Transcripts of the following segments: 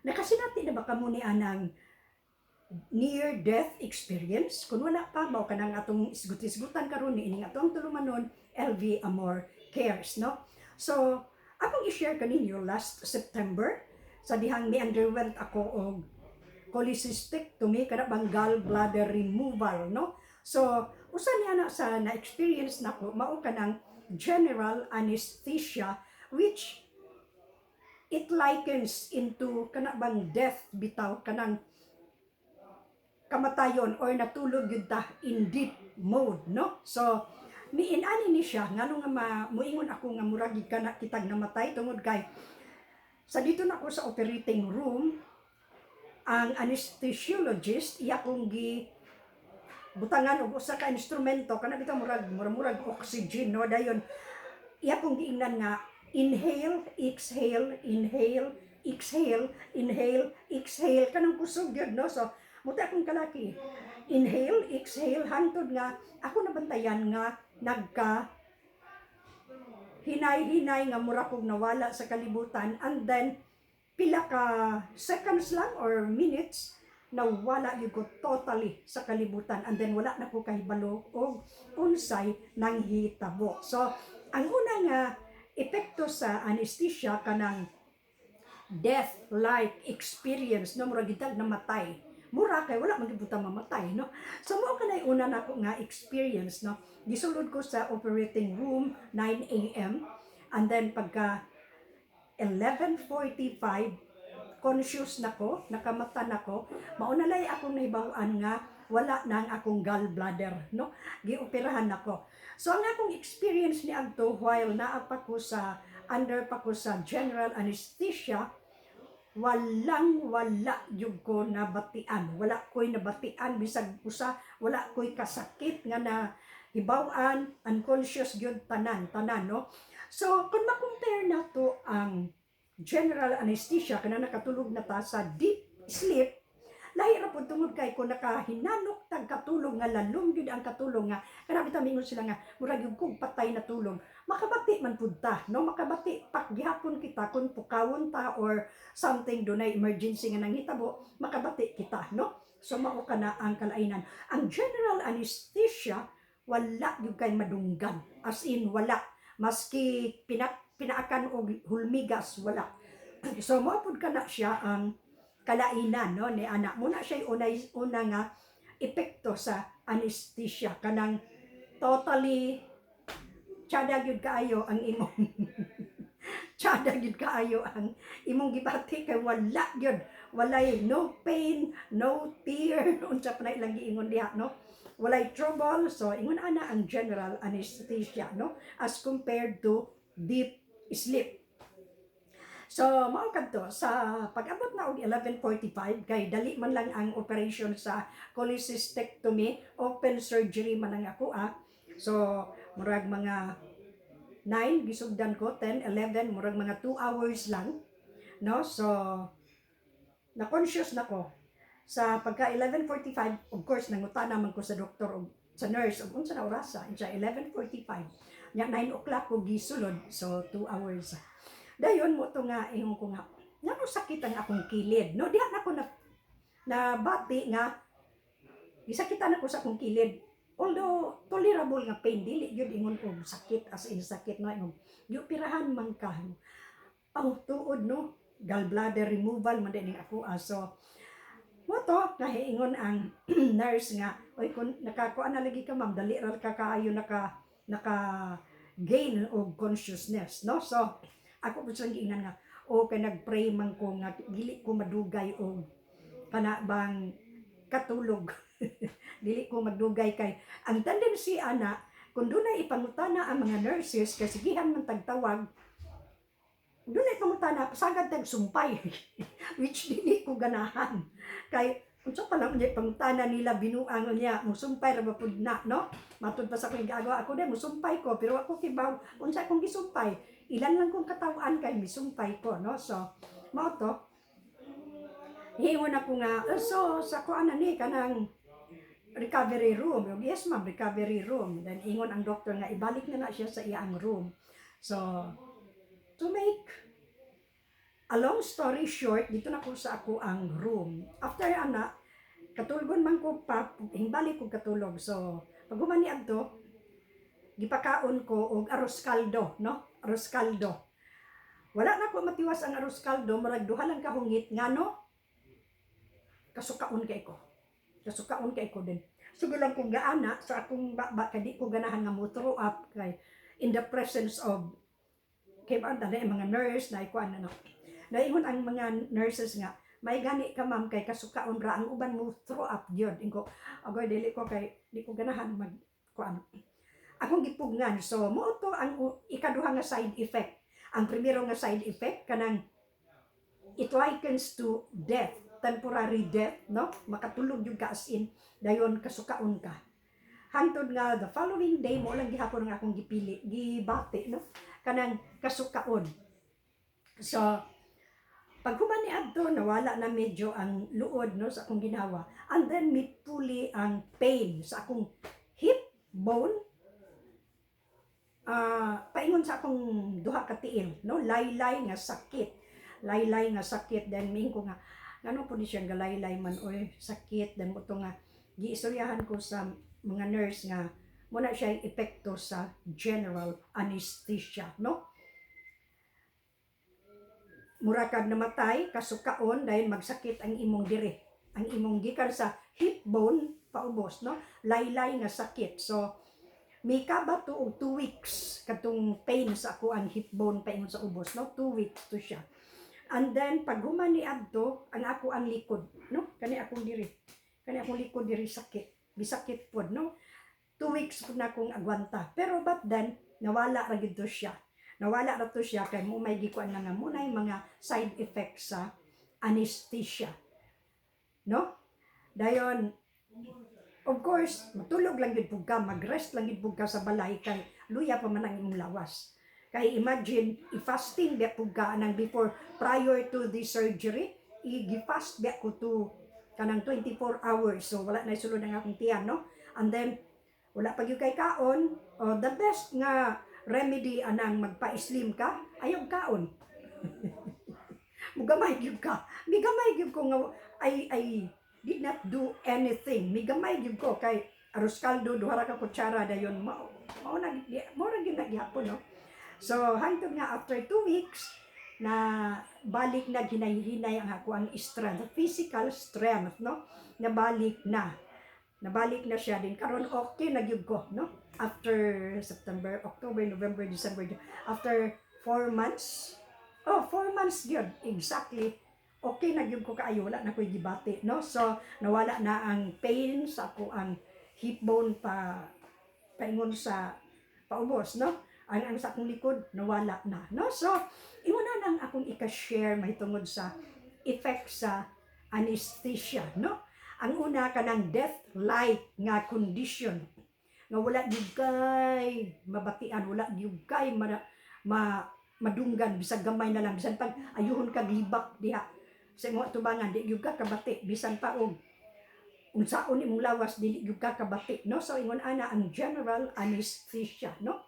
Nakasinati na ba kamo ni anang near-death experience? Kung wala pa, mao kanang atong isgut-isgutan karon ni ining atong tulumanon, LV Amor Cares, no? So, akong i-share kaninyo last September, sa dihang ni-underwent ako og cholecystectomy, kada bang gallbladder removal, no? So, usa niya na sa na-experience nako, mao kanang general anesthesia, which it likens into kana bang death bitaw, kanang kamatayon or natulog yun ta in deep mode, no? So, miin-ani ni siya, ngano nga muingon ako nga murag ka na kitag namatay tungod kay sa dito na ako sa operating room, ang anesthesiologist iya kong gi butangan og usa ka instrumento kana bitaw murag oxygen, no? Dayon iya kong giingnan nga inhale, exhale, inhale, exhale, inhale, exhale, kanang kusog yun, no? So, muta akong kalaki, inhale, exhale, hantod nga, ako nabantayan nga, hinay-hinay nga mura kong nawala sa kalibutan, and then, pila ka seconds lang or minutes, nawala yun ko totally sa kalibutan, and then wala na ko kahibalo o unsay nang hitabo. So, ang una nga epekto sa anesthesia kanang death-like experience, no, mura gitag namatay. Mura kay wala man gid mamatay, no. So mao kanay una nako nga experience, no. Gisulod ko sa operating room 9 AM, and then pagka 11:45 conscious nako, nakamata nako, mao na lay akong nahibaw-an nga wala na ang akong gallbladder, no. Gioperahan nako. So ang akong experience ni adto while naa pa ko sa under pa ko sa general anesthesia, wala jud ko nabatian. Wala ko'y nabatian bisag usa, wala ko'y kasakit nga na hibaw-an, unconscious gyud tanan, no. So kung ma-compare nato ang general anesthesia kana nakatulog na ta sa deep sleep, lahi ra pud tungod kay kung nakahinanok tag katulog nga lalong gyud ang katulog nga kana bitaw mingon sila nga murag gyud kog patay na tulog, makabati man pud ta, no. Makabati pak gihapon kita kung pukawon ta or something dunay emergency nga nanghitabo, makabati kita, no. So mao kana ang kalainan. Ang general anesthesia wala gyud kay madunggan, as in wala, maski pinaakan og hulmigas wala. So mao pud kana siya ang kalainan, no, ni anak. Muna siya una nga epekto sa anesthesia, kanang totally tsada gyud kaayo ang imong tsada gyud kaayo ang imong gibati kay wala gyud, walay no pain, no tear, unsa pa na ilang giingon diha, no, walay trouble. So ingon ana ang general anesthesia, no, as compared to deep sleep. So, mao kadto sa pag-abot na og 11:45 kay dali man lang ang operation sa cholecystectomy, open surgery man ang ako So, murag mga 9 gisugdan ko, 10, 11, murag mga 2 hours lang, no? So, na-conscious na ko. Sa pagka 11:45, of course, nanguta naman ko sa doktor o sa nurse, o unsa na orasa, sa 11:45. Nya 9 o'clock ko gisulod, so 2 hours. Dayon mo to nga ingon ko nga ngano sakit ang akong kilid, no. Diha na ko na bati nga gisakitan ako sa akong kilid, although tolerable nga pain, dili gyud ingon ko sakit as in sakit, no. Ingon gioperahan man ka, tuod, no, gallbladder removal man din ako. So mo to nahiingon ang nurse nga, oy kung nakakuan na lagi ka ma'am, dali ra ka kaayo naka gain og consciousness, no. So ako po siyang giingnan nga, kay nagpray man ko nga dili ko madugay o kana bang katulog. Dili ko madugay kay ang tendency ana kung dunay ipangutana ang mga nurses, kasi gihan man tagtawag, dunay pangutana pasagad tag sumpay. Which dili ko ganahan kay unsa pa lang niya pangutana nila, binuang niya musumpay ra ba pud na, no. Matud pa sa akong gagawa, ako din musumpay ko, pero ako kibaw unsa akong gisumpay, ilan lang kong katawaan kay misumpay ko, no. So mao to hiingon ako nga, so sa kuan ni kanang recovery room. Yes ma'am, recovery room. Then ingon ang doctor nga ibalik na siya sa iyang room. So to make A long story short, dito na ko sa ako ang room. After ana, katulgon man ko pa, hingbalik ko katulog. So, pag humani adto, gipakaon ko og arroz caldo, no? Arroz caldo. Wala na ko matiwas ang arroz caldo, murag duha lang ka hungit ngano kasukaon kay ko. Kasukaon kay ko din. Sugo lang kong gaana sa akong baba kadi ko ganahan nga mo throw up kay in the presence of kay ba na mga nurse na ikuan na no. Naingon ang mga nurses nga may gani ka ma'am kay kasukaon ra ang uban mo throw up gyud. Ingo agoy dili ko kay di ko ganahan mag kuan. Akong gipugnan. So mo to ang ikaduha nga side effect. Ang primero nga side effect kanang it likens to death, temporary death, no? Makatulog yung ka as in, dayon kasukaon ka. Hantod nga the following day mo lang gihapon nga akong gipili, gibati, no? Kanang kasukaon. So, pag humani adto nawala na medyo ang luod no sa akong ginawa. And then mitpuli ang pain sa akong hip bone. Paingon sa akong duha ka tiil, no? Laylay nga sakit. Laylay nga sakit, then ming ko nga ano po ni siya galaylay man oy sakit, then mo to nga giistoryahan ko sa mga nurse nga muna siya epekto sa general anesthesia, no? Mura kag namatay kasukaon dahil magsakit ang imong diri, ang imong gikan sa hip bone paubos, no? Laylay nga sakit. So may kabato og 2 weeks katong pain sa ako ang hip bone paingon sa ubos, no? 2 weeks to siya. And then pag humani adto ang ako ang likod, no? Kani akong diri likod diri sakit, bisakit pod, no? 2 weeks pud na akong agwanta. Pero but then nawala ra gid to siya. Nawala ra to siya kay mo may gikuan na nga munay mga side effects sa anesthesia, no? Dayon of course, matulog lang gid pug ka, mag-rest lang gid pug ka sa balay kay luya pa man ang imong lawas. Kay imagine, i-fasting biya pug ka nang before, prior to the surgery, i-fast biya ko to kanang 24 hours. So wala na sulod ang akong tiyan, no? And then wala pa gyud kay kaon, the best nga remedy anang magpa-slim ka, ayaw kaon. Mugamay gyud ka. Migamay gyud ko nga I did not do anything. Migamay gyud ko kay arroz caldo duha ra ka kutsara dayon mao na gyud naghapon, no? So hangtod nga after 2 weeks na balik na ginay-hinay ang ako ang strength, physical strength, no? Nabalik na siya din karon okay na gyud ko, no? After September, October, November, December, after 4 months, 4 months gyud exactly, okay na gyud ko kaayo, wala na ko'y gibati, no? So nawala na ang pain sa ako ang hip bone paingon sa paubos, no? Ang sa akong likod nawala na, no? So inguna nang akong ika-share mahitungod sa effect sa anesthesia, no? Ang una kanang death-like nga condition nga wala gyud kay mabatian, wala gyud kay madunggan bisag gamay na lang, bisan pag ayuhon ka libak diha sa imong tubangan di gyud ka kabati, bisan pa og unsaon imong lawas dili gyud ka kabati, no? So ingon ana ang general anesthesia, no?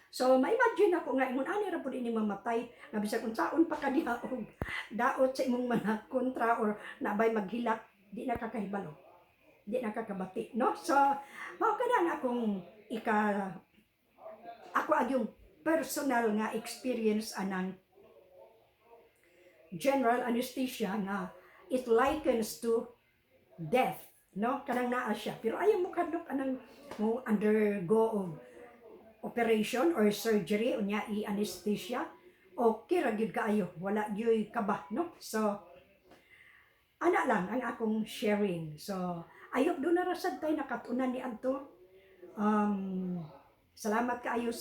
So ma-imagine ako nga ingon ani ra pud ini mamatay nga bisag unsaon pa ka diha og daot sa imong mga kontra or nabay maghilak, di na kakahibalo, di na kakabati, no? So mao kada akong ako agyong personal nga experience anang general anesthesia nga it likens to death, no? Kanang naa siya pero ayaw mo kadlok anang mo undergo og operation or surgery unya i-anesthesia, okay ra gyud kaayo, wala gyud kaba, no? So ana lang ang akong sharing. So ayok do na rasad tay nakatunan ni adto. Salamat kaayo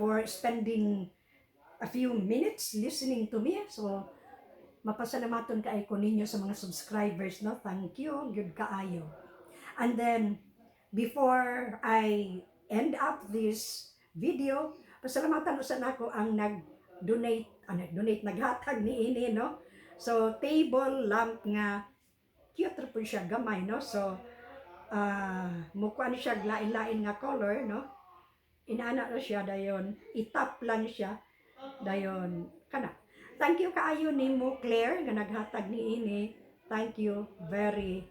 for spending a few minutes listening to me. So mapasalamaton kaayo ko ninyo sa mga subscribers, no? Thank you gyud kaayo. And then before I end up this video, pasalamatan usan nako ang nag-donate, naghatag ni ini, no? So table lamp nga cute ra pud siya, gamay, no? So mukuan siya lain-lain nga color, no? Inaana ra siya dayon, itap lang siya dayon kana. Thank you kaayo nimo Claire nga naghatag niini. Thank you very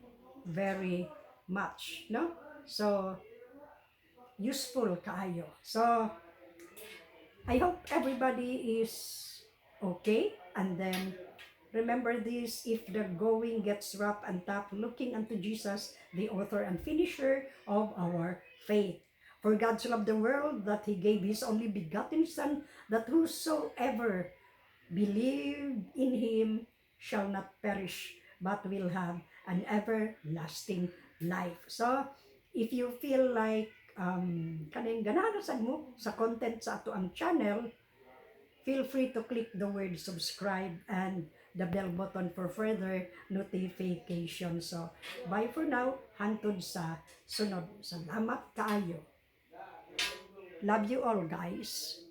very much, no? So useful kaayo. So I hope everybody is okay, and then remember this: if the going gets rough and tough, looking unto Jesus, the author and finisher of our faith. For God so loved the world that he gave his only begotten Son, that whosoever believe in him shall not perish, but will have an everlasting life. So, if you feel like kaning ganahan sad mo sa content sa ato ang channel, feel free to click the word subscribe and the bell button for further notification. So, bye for now. Hantod sa sunod. Salamat kaayo. Love you all, guys.